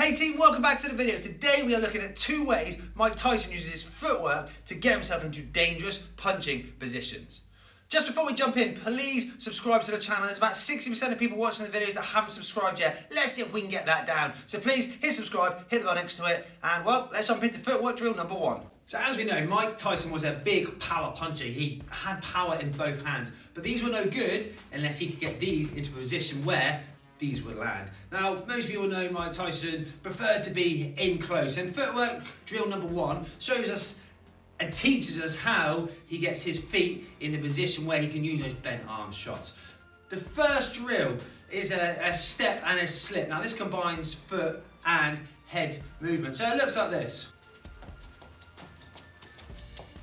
Hey team, welcome back to the video. Today we are looking at 2 ways Mike Tyson uses his footwork to get himself into dangerous punching positions. Just before we jump in, please subscribe to the channel. There's about 60% of people watching the videos that haven't subscribed yet. Let's see if we can get that down. So please hit subscribe, hit the bell next to it, and well, let's jump into footwork drill number 1. So as we know, Mike Tyson was a big power puncher. He had power in both hands, but these were no good unless he could get these into a position where these would land. Now, most of you will know Mike Tyson preferred to be in close, and footwork drill number 1 shows us and teaches us how he gets his feet in the position where he can use those bent arm shots. The first drill is a step and a slip. Now this combines foot and head movement. So it looks like this.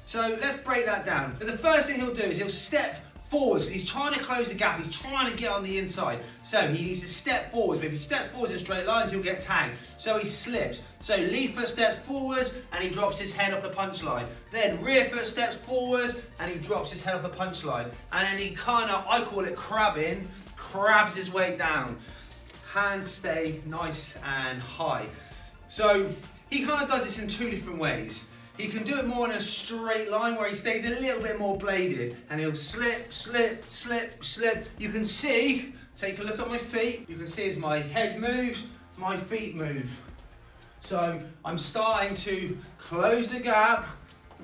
So let's break that down. But the first thing he'll do is he'll step forwards. He's trying to close the gap. He's trying to get on the inside. So he needs to step forwards. But if he steps forwards in straight lines, he'll get tagged. So he slips. So lead foot steps forwards and he drops his head off the punch line. Then rear foot steps forwards and he drops his head off the punch line. And then he kind of, I call it crabbing, crabs his way down. Hands stay nice and high. So he kind of does this in 2 different ways. He can do it more in a straight line where he stays a little bit more bladed and he'll slip, slip, slip, slip. You can see, take a look at my feet, you can see as my head moves, my feet move. So I'm starting to close the gap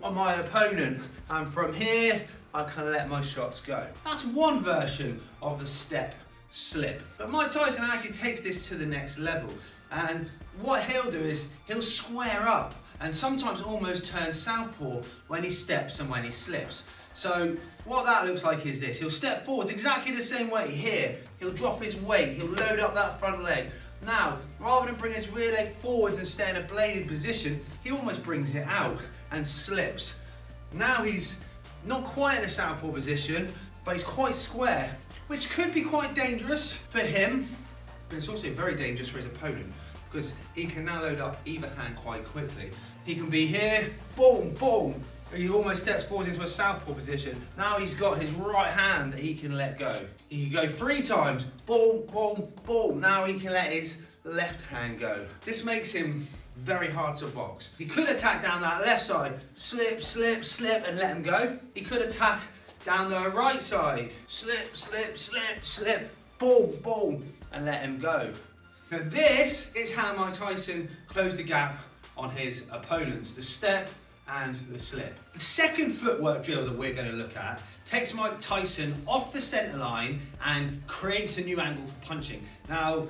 on my opponent, and from here I can let my shots go. That's one version of the step slip. But Mike Tyson actually takes this to the next level, and what he'll do is he'll square up and sometimes almost turn southpaw when he steps and when he slips. So what that looks like is this. He'll step forwards exactly the same way here. He'll drop his weight, he'll load up that front leg. Now, rather than bring his rear leg forwards and stay in a bladed position, he almost brings it out and slips. Now he's not quite in a southpaw position, but he's quite square, which could be quite dangerous for him, but it's also very dangerous for his opponent, because he can now load up either hand quite quickly. He can be here, boom, boom. He almost steps forward into a southpaw position. Now he's got his right hand that he can let go. He can go 3 times, boom, boom, boom. Now he can let his left hand go. This makes him very hard to box. He could attack down that left side, slip, slip, slip, and let him go. He could attack down the right side, slip, slip, slip, slip, boom, boom, and let him go. Now this is how Mike Tyson closed the gap on his opponents, the step and the slip. The second footwork drill that we're going to look at takes Mike Tyson off the centre line and creates a new angle for punching. Now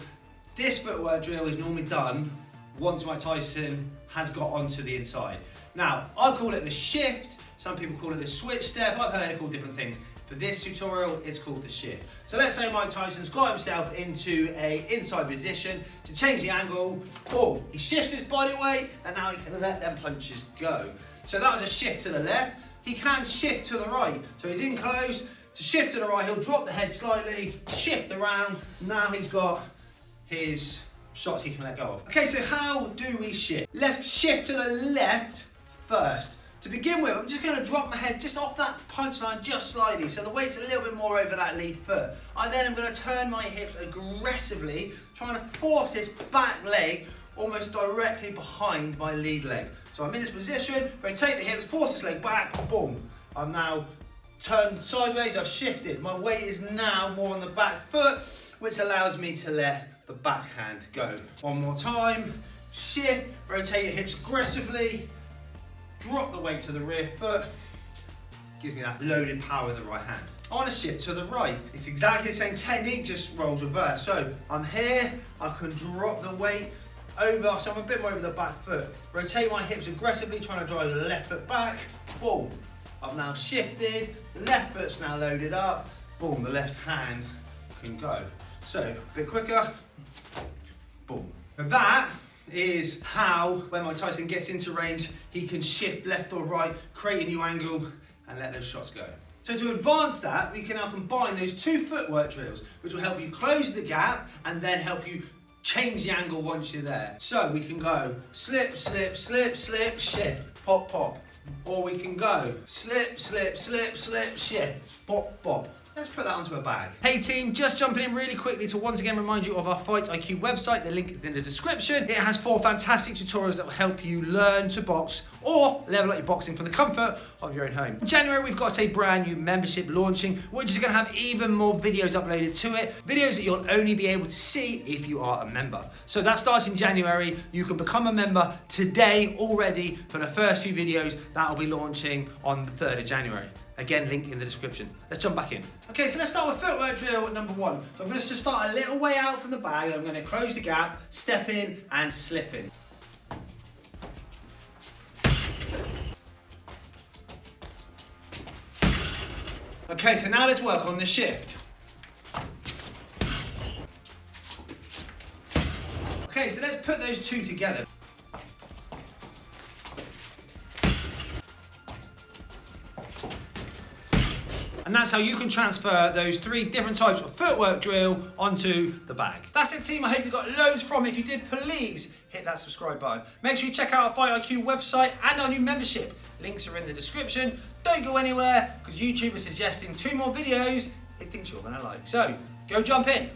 this footwork drill is normally done once Mike Tyson has got onto the inside. Now I call it the shift, some people call it the switch step, I've heard it called different things. For this tutorial, it's called the shift. So let's say Mike Tyson's got himself into an inside position to change the angle. Boom, he shifts his body weight and now he can let them punches go. So that was a shift to the left. He can shift to the right. So he's in close, to shift to the right, he'll drop the head slightly, shift around. Now he's got his shots he can let go of. Okay, so how do we shift? Let's shift to the left first. To begin with, I'm just going to drop my head just off that punch line just slightly, so the weight's a little bit more over that lead foot. I then am going to turn my hips aggressively, trying to force this back leg almost directly behind my lead leg. So I'm in this position, rotate the hips, force this leg back, boom. I'm now turned sideways, I've shifted. My weight is now more on the back foot, which allows me to let the backhand go. One more time, shift, rotate your hips aggressively, drop the weight to the rear foot, gives me that loaded power in the right hand. I want to shift to the right. It's exactly the same technique, just rolls reverse. So I'm here, I can drop the weight over, so I'm a bit more over the back foot. Rotate my hips aggressively, trying to drive the left foot back, boom. I've now shifted, the left foot's now loaded up, boom, the left hand can go. So, a bit quicker, boom. And that is how, when Mike Tyson gets into range, he can shift left or right, create a new angle, and let those shots go. So to advance that, we can now combine those 2 footwork drills, which will help you close the gap and then help you change the angle once you're there. So we can go slip, slip, slip, slip, shift, pop, pop. Or we can go slip, slip, slip, slip, shift, pop, pop. Let's put that onto a bag. Hey team, just jumping in really quickly to once again remind you of our Fight IQ website. The link is in the description. It has 4 fantastic tutorials that will help you learn to box or level up your boxing from the comfort of your own home. In January, we've got a brand new membership launching, which is going to have even more videos uploaded to it. Videos that you'll only be able to see if you are a member. So that starts in January. You can become a member today already for the first few videos that will be launching on the 3rd of January. Again, link in the description. Let's jump back in. Okay, so let's start with footwork drill number 1. So I'm going to just start a little way out from the bag. I'm going to close the gap, step in and slip in. Okay, so now let's work on the shift. Okay, so let's put those two together. And that's how you can transfer those 3 different types of footwork drill onto the bag. That's it team, I hope you got loads from it. If you did, please hit that subscribe button. Make sure you check out our Fight IQ website and our new membership. Links are in the description. Don't go anywhere because YouTube is suggesting 2 more videos it thinks you're going to like. So, go jump in.